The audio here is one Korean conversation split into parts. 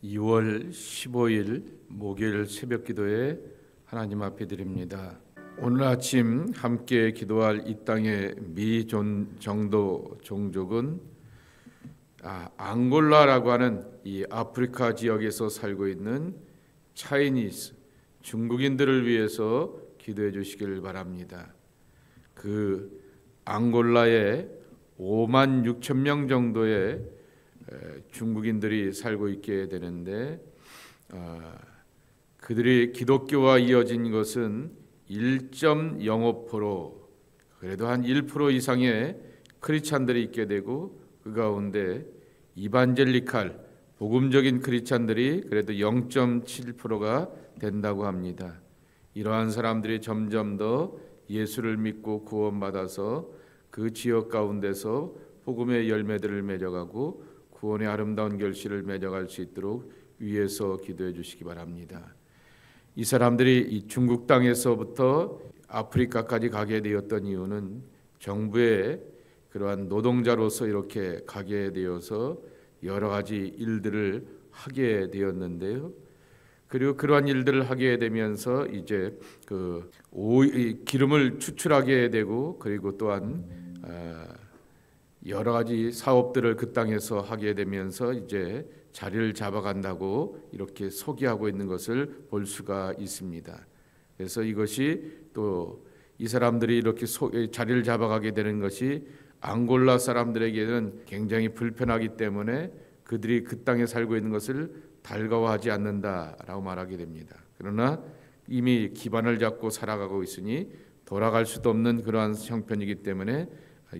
2월 15일 목요일 새벽기도에 하나님 앞에 드립니다. 오늘 아침 함께 기도할 이 땅의 미정도 종족은 앙골라라고 하는 이 아프리카 지역에서 살고 있는 차이니스 중국인들을 위해서 기도해 주시길 바랍니다. 그 앙골라에 5만 6천 명 정도의 중국인들이 살고 있게 되는데 그들이 기독교와 이어진 것은 1.05%, 그래도 한 1% 이상의 크리스찬들이 있게 되고 그 가운데 이반젤리칼 복음적인 크리스찬들이 그래도 0.7%가 된다고 합니다. 이러한 사람들이 점점 더 예수를 믿고 구원받아서 그 지역 가운데서 복음의 열매들을 맺어가고 구원의 아름다운 결실을 맺어갈 수 있도록 위에서 기도해 주시기 바랍니다. 이 사람들이 이 중국 땅에서부터 아프리카까지 가게 되었던 이유는 정부의 그러한 노동자로서 이렇게 가게 되어서 여러 가지 일들을 하게 되었는데요. 그리고 그러한 일들을 하게 되면서 이제 기름을 추출하게 되고 그리고 또한 여러 가지 사업들을 그 땅에서 하게 되면서 이제 자리를 잡아간다고 이렇게 소개하고 있는 것을 볼 수가 있습니다. 그래서 이것이 또 이 사람들이 이렇게 자리를 잡아가게 되는 것이 앙골라 사람들에게는 굉장히 불편하기 때문에 그들이 그 땅에 살고 있는 것을 달가워하지 않는다라고 말하게 됩니다. 그러나 이미 기반을 잡고 살아가고 있으니 돌아갈 수도 없는 그러한 형편이기 때문에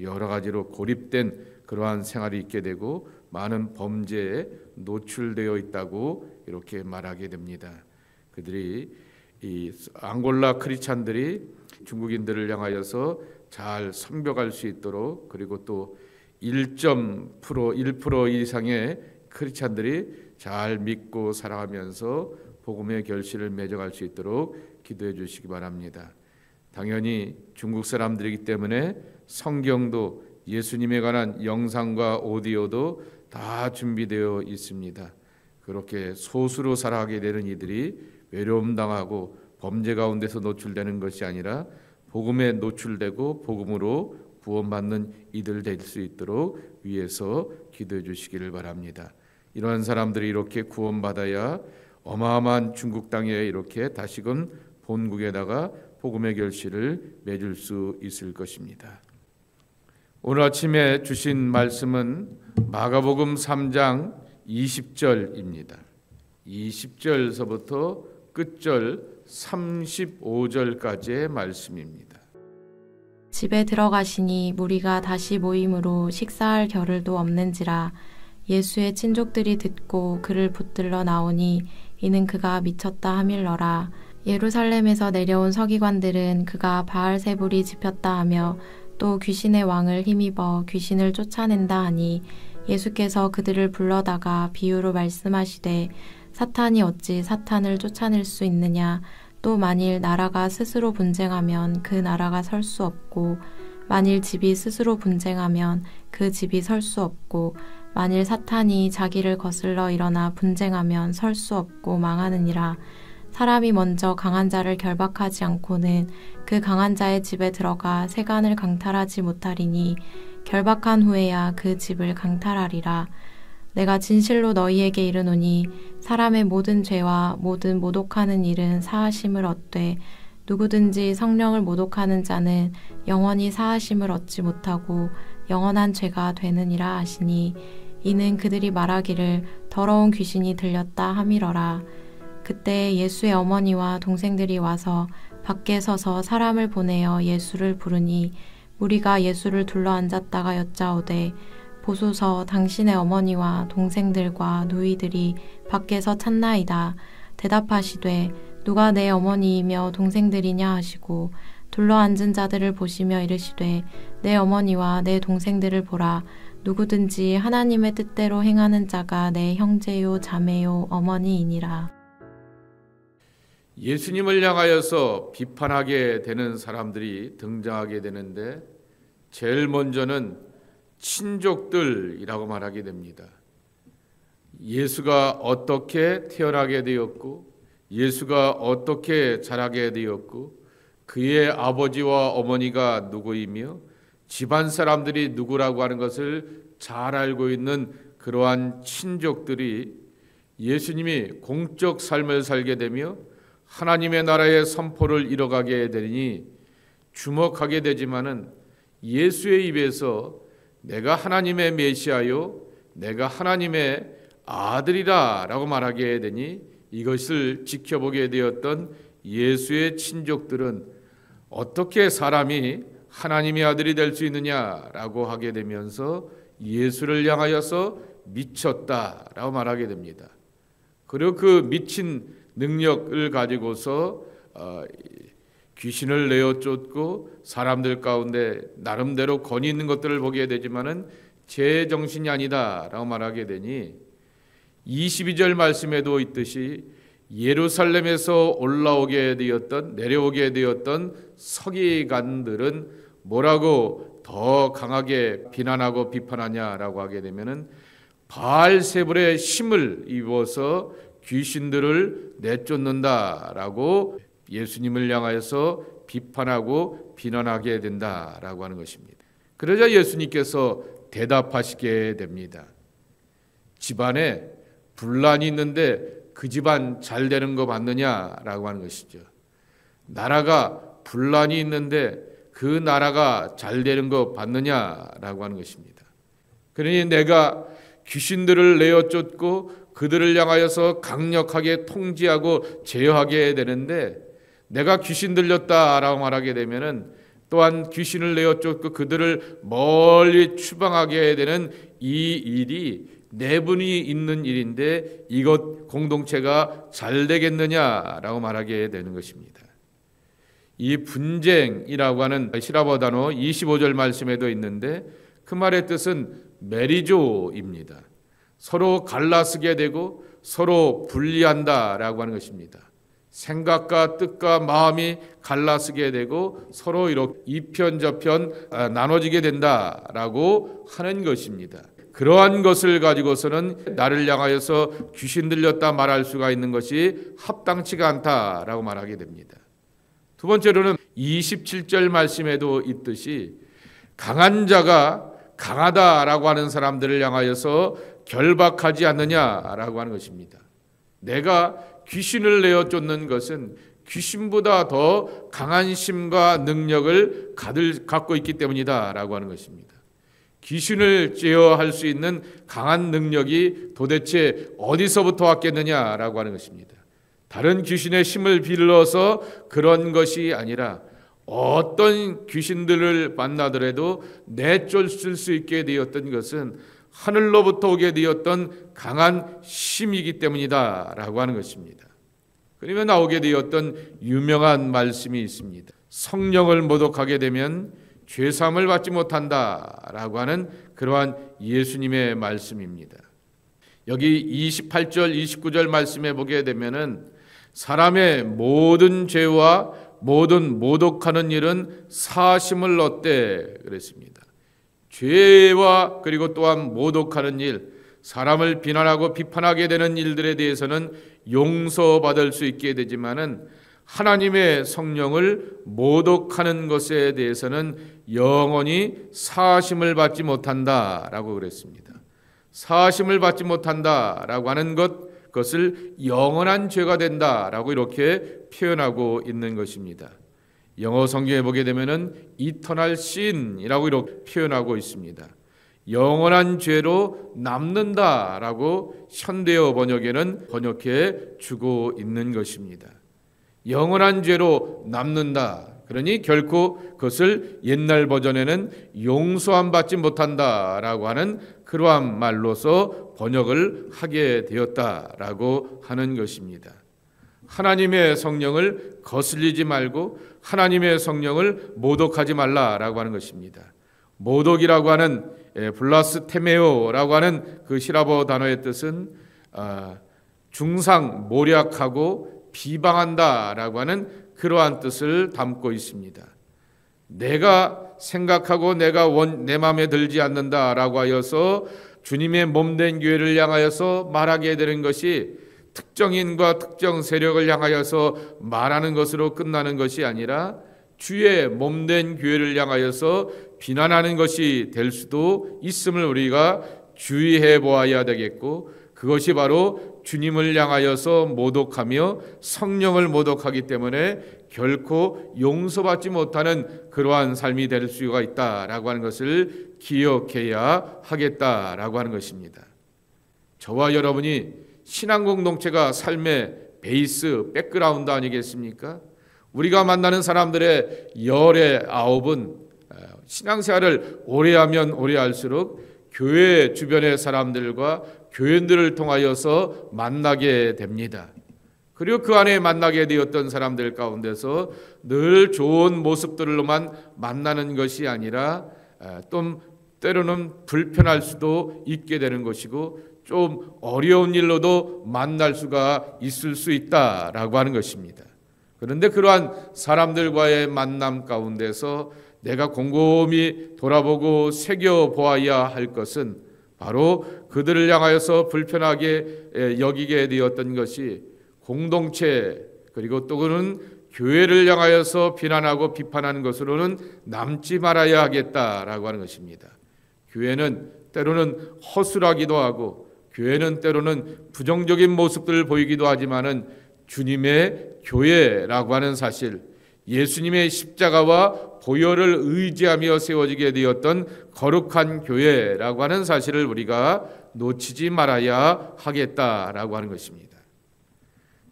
여러 가지로 고립된 그러한 생활이 있게 되고 많은 범죄에 노출되어 있다고 이렇게 말하게 됩니다. 그들이 이 앙골라 크리스찬들이 중국인들을 향하여서 잘 섬겨갈 수 있도록 그리고 또 1% 이상의 크리스찬들이 잘 믿고 살아가면서 복음의 결실을 맺어갈 수 있도록 기도해 주시기 바랍니다. 당연히 중국 사람들이기 때문에 성경도 예수님에 관한 영상과 오디오도 다 준비되어 있습니다. 그렇게 소수로 살아가게 되는 이들이 외로움 당하고 범죄 가운데서 노출되는 것이 아니라 복음에 노출되고 복음으로 구원받는 이들 될 수 있도록 위에서 기도해 주시기를 바랍니다. 이러한 사람들이 이렇게 구원받아야 어마어마한 중국 땅에 이렇게 다시금 본국에다가 복음의 결실을 맺을 수 있을 것입니다. 오늘 아침에 주신 말씀은 마가복음 3장 20절입니다. 20절서부터 끝절 35절까지의 말씀입니다. 집에 들어가시니 무리가 다시 모임으로 식사할 겨를도 없는지라. 예수의 친족들이 듣고 그를 붙들러 나오니 이는 그가 미쳤다 하밀러라. 예루살렘에서 내려온 서기관들은 그가 바알세불이 집혔다 하며 또 귀신의 왕을 힘입어 귀신을 쫓아낸다 하니 예수께서 그들을 불러다가 비유로 말씀하시되 사탄이 어찌 사탄을 쫓아낼 수 있느냐. 또 만일 나라가 스스로 분쟁하면 그 나라가 설 수 없고 만일 집이 스스로 분쟁하면 그 집이 설 수 없고 만일 사탄이 자기를 거슬러 일어나 분쟁하면 설 수 없고 망하느니라. 사람이 먼저 강한 자를 결박하지 않고는 그 강한 자의 집에 들어가 세간을 강탈하지 못하리니 결박한 후에야 그 집을 강탈하리라. 내가 진실로 너희에게 이르노니 사람의 모든 죄와 모든 모독하는 일은 사하심을 얻되 누구든지 성령을 모독하는 자는 영원히 사하심을 얻지 못하고 영원한 죄가 되느니라 하시니 이는 그들이 말하기를 더러운 귀신이 들렸다 함이러라. 그때 예수의 어머니와 동생들이 와서 밖에 서서 사람을 보내어 예수를 부르니 무리가 예수를 둘러앉았다가 여짜오되 보소서 당신의 어머니와 동생들과 누이들이 밖에서 찾나이다. 대답하시되 누가 내 어머니이며 동생들이냐 하시고 둘러앉은 자들을 보시며 이르시되 내 어머니와 내 동생들을 보라. 누구든지 하나님의 뜻대로 행하는 자가 내 형제요 자매요 어머니이니라. 예수님을 향하여서 비판하게 되는 사람들이 등장하게 되는데 제일 먼저는 친족들이라고 말하게 됩니다. 예수가 어떻게 태어나게 되었고 예수가 어떻게 자라게 되었고 그의 아버지와 어머니가 누구이며 집안 사람들이 누구라고 하는 것을 잘 알고 있는 그러한 친족들이 예수님이 공적 삶을 살게 되며 하나님의 나라의 선포를 이뤄가게 되니 주목하게 되지만은 예수의 입에서 내가 하나님의 메시아요 내가 하나님의 아들이라 라고 말하게 되니 이것을 지켜보게 되었던 예수의 친족들은 어떻게 사람이 하나님의 아들이 될 수 있느냐라고 하게 되면서 예수를 향하여서 미쳤다라고 말하게 됩니다. 그리고 그 미친 능력을 가지고서 귀신을 내어 쫓고 사람들 가운데 나름대로 권위 있는 것들을 보게 되지만은 제 정신이 아니다라고 말하게 되니 22절 말씀에도 있듯이 예루살렘에서 내려오게 되었던 서기관들은 뭐라고 더 강하게 비난하고 비판하냐라고 하게 되면은 바알세불의 힘을 입어서 귀신들을 내쫓는다라고 예수님을 향하여서 비판하고 비난하게 된다라고 하는 것입니다. 그러자 예수님께서 대답하시게 됩니다. 집안에 분란이 있는데 그 집안 잘 되는 거 봤느냐라고 하는 것이죠. 나라가 분란이 있는데 그 나라가 잘 되는 거 봤느냐라고 하는 것입니다. 그러니 내가 귀신들을 내어 쫓고 그들을 향하여서 강력하게 통제하고 제어하게 되는데 내가 귀신 들렸다라고 말하게 되면은 또한 귀신을 내어 쫓고 그들을 멀리 추방하게 되는 이 일이 내분이 있는 일인데 이것 공동체가 잘 되겠느냐라고 말하게 되는 것입니다. 이 분쟁이라고 하는 히라보 단어 25절 말씀에도 있는데 그 말의 뜻은 메리조입니다. 서로 갈라쓰게 되고 서로 분리한다라고 하는 것입니다. 생각과 뜻과 마음이 갈라쓰게 되고 서로 이렇게 이편 저편 나눠지게 된다라고 하는 것입니다. 그러한 것을 가지고서는 나를 향하여서 귀신 들렸다 말할 수가 있는 것이 합당치가 않다라고 말하게 됩니다. 두 번째로는 27절 말씀에도 있듯이 강한 자가 강하다라고 하는 사람들을 향하여서 결박하지 않느냐라고 하는 것입니다. 내가 귀신을 내어 쫓는 것은 귀신보다 더 강한 힘과 능력을 갖고 있기 때문이다라고 하는 것입니다. 귀신을 제어할 수 있는 강한 능력이 도대체 어디서부터 왔겠느냐라고 하는 것입니다. 다른 귀신의 힘을 빌려서 그런 것이 아니라 어떤 귀신들을 만나더라도 내쫓을 수 있게 되었던 것은 하늘로부터 오게 되었던 강한 힘이기 때문이다라고 하는 것입니다. 그러면 나오게 되었던 유명한 말씀이 있습니다. 성령을 모독하게 되면 죄사함을 받지 못한다라고 하는 그러한 예수님의 말씀입니다. 여기 28절, 29절 말씀에 보게 되면은 사람의 모든 죄와 모든 모독하는 일은 사심을 얻되 그랬습니다. 죄와 그리고 또한 모독하는 일, 사람을 비난하고 비판하게 되는 일들에 대해서는 용서받을 수 있게 되지만은 하나님의 성령을 모독하는 것에 대해서는 영원히 사심을 받지 못한다라고 그랬습니다. 사심을 받지 못한다라고 하는 그것을 영원한 죄가 된다라고 이렇게 표현하고 있는 것입니다. 영어 성경에 보게 되면은 eternal sin이라고 이렇게 표현하고 있습니다. 영원한 죄로 남는다라고 현대어 번역에는 번역해 주고 있는 것입니다. 영원한 죄로 남는다. 그러니 결코 그것을 옛날 버전에는 용서함 받지 못한다라고 하는 그러한 말로서 번역을 하게 되었다라고 하는 것입니다. 하나님의 성령을 거슬리지 말고 하나님의 성령을 모독하지 말라라고 하는 것입니다. 모독이라고 하는 블라스테메오라고 하는 그 히라보 단어의 뜻은 중상, 모략하고 비방한다라고 하는 그러한 뜻을 담고 있습니다. 내가 생각하고 내가 내 마음에 들지 않는다라고 하여서 주님의 몸된 교회를 향하여서 말하게 되는 것이 특정인과 특정 세력을 향하여서 말하는 것으로 끝나는 것이 아니라 주의 몸된 교회를 향하여서 비난하는 것이 될 수도 있음을 우리가 주의해 보아야 되겠고, 그것이 바로 주님을 향하여서 모독하며 성령을 모독하기 때문에 결코 용서받지 못하는 그러한 삶이 될 수가 있다라고 하는 것을 기억해야 하겠다라고 하는 것입니다. 저와 여러분이 신앙 공동체가 삶의 베이스, 백그라운드 아니겠습니까? 우리가 만나는 사람들의 열의 9은 신앙생활을 오래 하면 오래 할수록 교회 주변의 사람들과 교인들을 통하여서 만나게 됩니다. 그리고 그 안에 만나게 되었던 사람들 가운데서 늘 좋은 모습들로만 만나는 것이 아니라 또 때로는 불편할 수도 있게 되는 것이고, 좀 어려운 일로도 만날 수가 있을 수 있다라고 하는 것입니다. 그런데 그러한 사람들과의 만남 가운데서 내가 곰곰이 돌아보고 새겨보아야 할 것은 바로 그들을 향하여서 불편하게 여기게 되었던 것이 공동체, 그리고 또 그는 교회를 향하여서 비난하고 비판하는 것으로는 남지 말아야 하겠다라고 하는 것입니다. 교회는 때로는 허술하기도 하고, 교회는 때로는 부정적인 모습들을 보이기도 하지만은 주님의 교회라고 하는 사실, 예수님의 십자가와 보혈을 의지하며 세워지게 되었던 거룩한 교회라고 하는 사실을 우리가 놓치지 말아야 하겠다라고 하는 것입니다.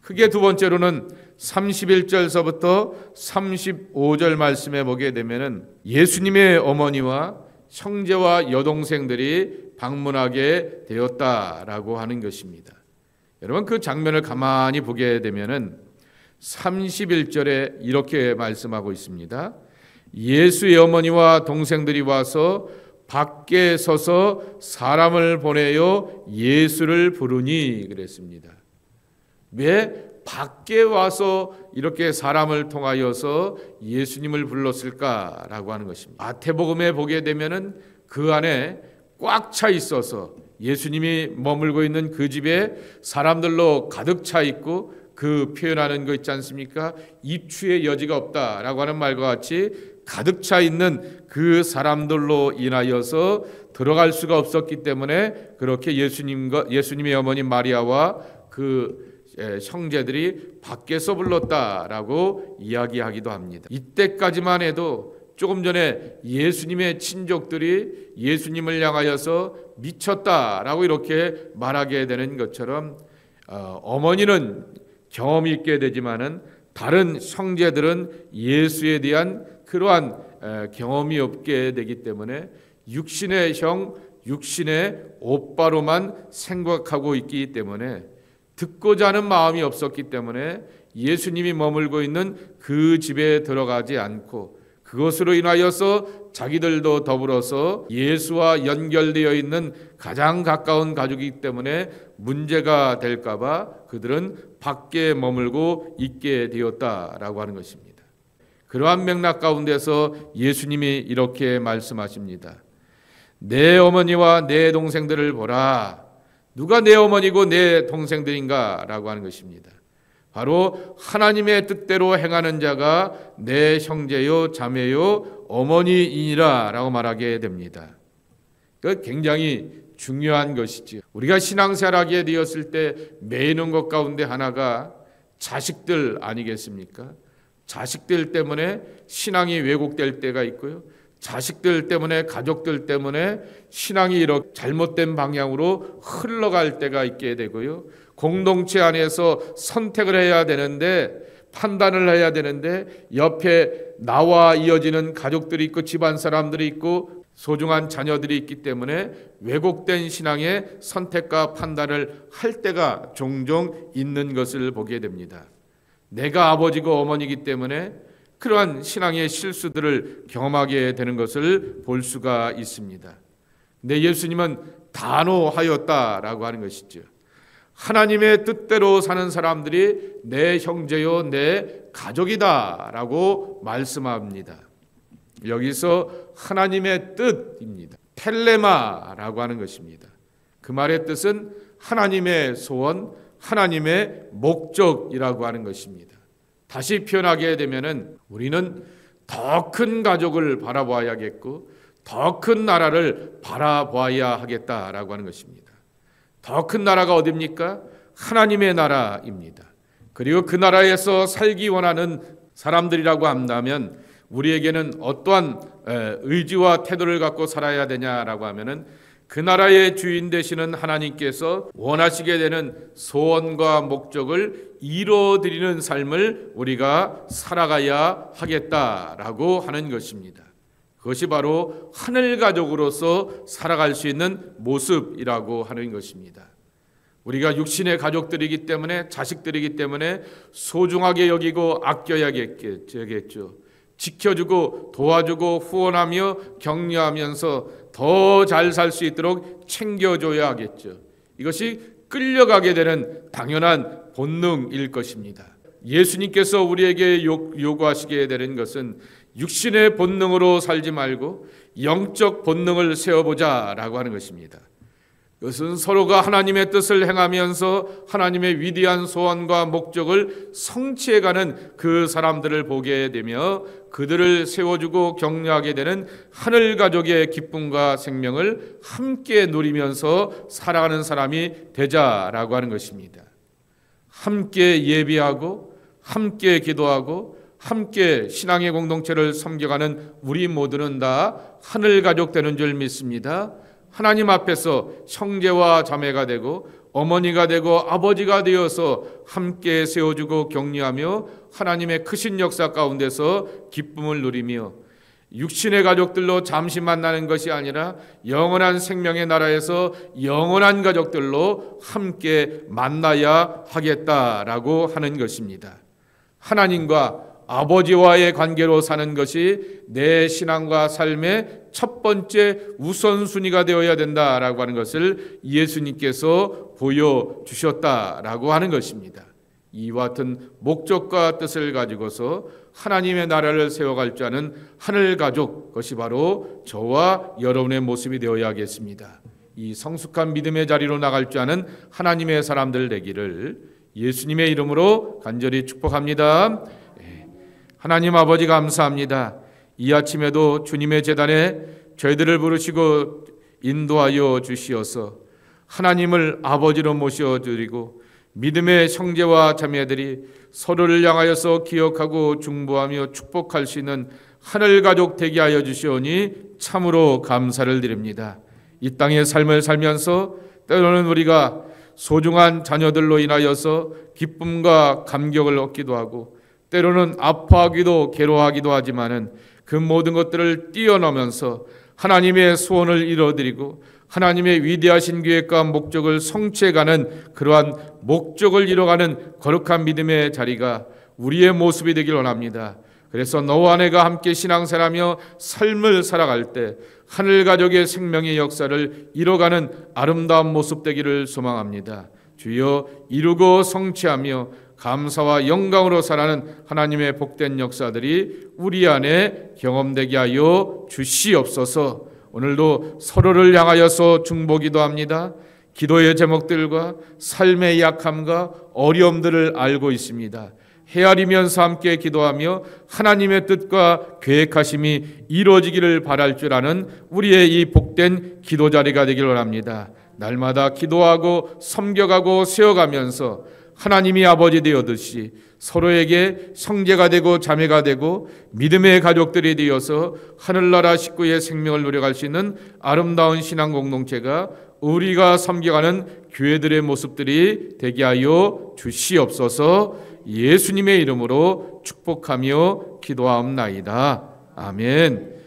크게 두 번째로는 31절서부터 35절 말씀에 보게 되면은 예수님의 어머니와 형제와 여동생들이 방문하게 되었다라고 하는 것입니다. 여러분, 그 장면을 가만히 보게 되면은 31절에 이렇게 말씀하고 있습니다. 예수의 어머니와 동생들이 와서 밖에 서서 사람을 보내어 예수를 부르니 그랬습니다. 왜 밖에 와서 이렇게 사람을 통하여서 예수님을 불렀을까라고 하는 것입니다. 마태복음에 보게 되면은 그 안에 꽉 차 있어서 예수님이 머물고 있는 그 집에 사람들로 가득 차 있고, 그 표현하는 거 있지 않습니까? 입추의 여지가 없다라고 하는 말과 같이 가득 차 있는 그 사람들로 인하여서 들어갈 수가 없었기 때문에 그렇게 예수님의 어머니 마리아와 그 형제들이 밖에서 불렀다라고 이야기하기도 합니다. 이때까지만 해도 조금 전에 예수님의 친족들이 예수님을 향하여서 미쳤다라고 이렇게 말하게 되는 것처럼 어머니는 경험이 있게 되지만은 다른 형제들은 예수에 대한 그러한 경험이 없게 되기 때문에 육신의 형, 육신의 오빠로만 생각하고 있기 때문에 듣고자 하는 마음이 없었기 때문에 예수님이 머물고 있는 그 집에 들어가지 않고, 그것으로 인하여서 자기들도 더불어서 예수와 연결되어 있는 가장 가까운 가족이기 때문에 문제가 될까 봐 그들은 밖에 머물고 있게 되었다라고 하는 것입니다. 그러한 맥락 가운데서 예수님이 이렇게 말씀하십니다. 내 어머니와 내 동생들을 보라. 누가 내 어머니고 내 동생들인가? 라고 하는 것입니다. 바로 하나님의 뜻대로 행하는 자가 내 형제요 자매요 어머니이니라 라고 말하게 됩니다. 그 굉장히 중요한 것이지. 우리가 신앙생활하게 되었을 때 매이는 것 가운데 하나가 자식들 아니겠습니까? 자식들 때문에 신앙이 왜곡될 때가 있고요. 자식들 때문에, 가족들 때문에 신앙이 이렇게 잘못된 방향으로 흘러갈 때가 있게 되고요. 공동체 안에서 선택을 해야 되는데, 판단을 해야 되는데 옆에 나와 이어지는 가족들이 있고 집안 사람들이 있고 소중한 자녀들이 있기 때문에 왜곡된 신앙의 선택과 판단을 할 때가 종종 있는 것을 보게 됩니다. 내가 아버지고 어머니이기 때문에 그러한 신앙의 실수들을 경험하게 되는 것을 볼 수가 있습니다. 근데 예수님은 단호하였다라고 하는 것이죠. 하나님의 뜻대로 사는 사람들이 내 형제요 내 가족이다라고 말씀합니다. 여기서 하나님의 뜻입니다. 텔레마라고 하는 것입니다. 그 말의 뜻은 하나님의 소원, 하나님의 목적이라고 하는 것입니다. 다시 표현하게 되면은 우리는 더 큰 가족을 바라보아야겠고 더 큰 나라를 바라보아야 하겠다라고 하는 것입니다. 더 큰 나라가 어디입니까? 하나님의 나라입니다. 그리고 그 나라에서 살기 원하는 사람들이라고 한다면 우리에게는 어떠한 의지와 태도를 갖고 살아야 되냐라고 하면은 그 나라의 주인 되시는 하나님께서 원하시게 되는 소원과 목적을 이루어드리는 삶을 우리가 살아가야 하겠다라고 하는 것입니다. 그것이 바로 하늘 가족으로서 살아갈 수 있는 모습이라고 하는 것입니다. 우리가 육신의 가족들이기 때문에, 자식들이기 때문에 소중하게 여기고 아껴야겠죠. 지켜주고 도와주고 후원하며 격려하면서 더 잘 살 수 있도록 챙겨줘야 하겠죠. 이것이 끌려가게 되는 당연한 본능일 것입니다. 예수님께서 우리에게 요구하시게 되는 것은 육신의 본능으로 살지 말고 영적 본능을 세워보자라고 하는 것입니다. 그것은 서로가 하나님의 뜻을 행하면서 하나님의 위대한 소원과 목적을 성취해가는 그 사람들을 보게 되며 그들을 세워주고 격려하게 되는 하늘 가족의 기쁨과 생명을 함께 누리면서 살아가는 사람이 되자라고 하는 것입니다. 함께 예배하고 함께 기도하고 함께 신앙의 공동체를 섬겨가는 우리 모두는 다 하늘 가족 되는 줄 믿습니다. 하나님 앞에서 형제와 자매가 되고 어머니가 되고 아버지가 되어서 함께 세워주고 격려하며 하나님의 크신 역사 가운데서 기쁨을 누리며 육신의 가족들로 잠시 만나는 것이 아니라 영원한 생명의 나라에서 영원한 가족들로 함께 만나야 하겠다라고 하는 것입니다. 하나님과 아버지와의 관계로 사는 것이 내 신앙과 삶의 첫 번째 우선순위가 되어야 된다라고 하는 것을 예수님께서 보여주셨다라고 하는 것입니다. 이와 같은 목적과 뜻을 가지고서 하나님의 나라를 세워갈 줄 아는 하늘 가족, 그것이 바로 저와 여러분의 모습이 되어야겠습니다. 이 성숙한 믿음의 자리로 나갈 줄 아는 하나님의 사람들 되기를 예수님의 이름으로 간절히 축복합니다. 하나님 아버지 감사합니다. 이 아침에도 주님의 제단에 저희들을 부르시고 인도하여 주시어서 하나님을 아버지로 모셔드리고 믿음의 형제와 자매들이 서로를 향하여서 기억하고 중보하며 축복할 수 있는 하늘 가족 되게 하여 주시오니 참으로 감사를 드립니다. 이 땅의 삶을 살면서 때로는 우리가 소중한 자녀들로 인하여서 기쁨과 감격을 얻기도 하고 때로는 아파하기도 괴로워하기도 하지만은 그 모든 것들을 뛰어넘으면서 하나님의 소원을 이루어드리고 하나님의 위대하신 계획과 목적을 성취해가는 그러한 목적을 이뤄가는 거룩한 믿음의 자리가 우리의 모습이 되길 원합니다. 그래서 너와 내가 함께 신앙생활하며 삶을 살아갈 때 하늘 가족의 생명의 역사를 이뤄가는 아름다운 모습 되기를 소망합니다. 주여 이루고 성취하며 감사와 영광으로 살아가는 하나님의 복된 역사들이 우리 안에 경험되게 하여 주시옵소서. 오늘도 서로를 향하여서 중보기도 합니다. 기도의 제목들과 삶의 약함과 어려움들을 알고 있습니다. 헤아리면서 함께 기도하며 하나님의 뜻과 계획하심이 이루어지기를 바랄 줄 아는 우리의 이 복된 기도 자리가 되기를 원합니다. 날마다 기도하고 섬겨가고 세워가면서 하나님이 아버지 되어듯이 서로에게 형제가 되고 자매가 되고 믿음의 가족들이 되어서 하늘나라 식구의 생명을 누려갈 수 있는 아름다운 신앙 공동체가 우리가 섬겨가는 교회들의 모습들이 되게 하여 주시옵소서. 예수님의 이름으로 축복하며 기도하옵나이다. 아멘.